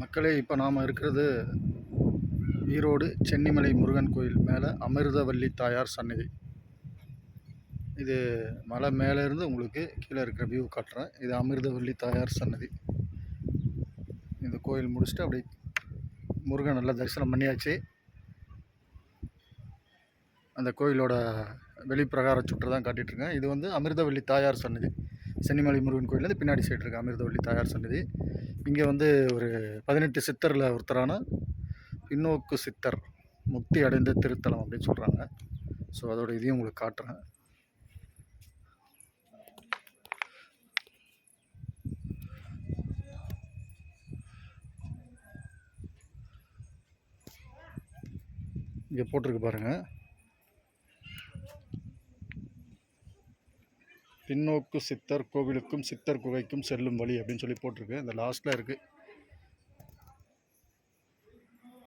மக்களே, இப்போ நாம் இருக்கிறது ஈரோடு சென்னிமலை முருகன் கோயில் மேலே அமிர்தவல்லி தாயார் சன்னதி. இது மலை மேலேருந்து உங்களுக்கு கீழே இருக்கிற வியூ காட்டுறேன். இது அமிர்தவல்லி தாயார் சன்னதி. இந்த கோயில் முடிச்சுட்டு அப்படி முருகன் நல்லா தரிசனம் பண்ணியாச்சு. அந்த கோயிலோட வெளிப்பிரகார சுற்று தான் காட்டிகிட்ருக்கேன். இது வந்து அமிர்தவல்லி தாயார் சன்னதி. சென்னிமலை முருகன் கோயிலேருந்து பின்னாடி சைடு இருக்குது அமிர்தவல்லி தாயார் சன்னதி. இங்கே வந்து ஒரு 18 சித்தரில் ஒருத்தரான பின்னோக்கு சித்தர் முக்தி அடைந்த திருத்தலம் அப்படின்னு சொல்கிறாங்க. ஸோ அதோட இதையும் உங்களுக்கு காட்டுறேன். இங்கே போட்டிருக்கு பாருங்கள், பின்னோக்கு சித்தர் கோவிலுக்கும் சித்தர் குகைக்கும் செல்லும் வழி அப்படின்னு சொல்லி போட்டிருக்கு. இந்த லாஸ்ட்டில் இருக்குது.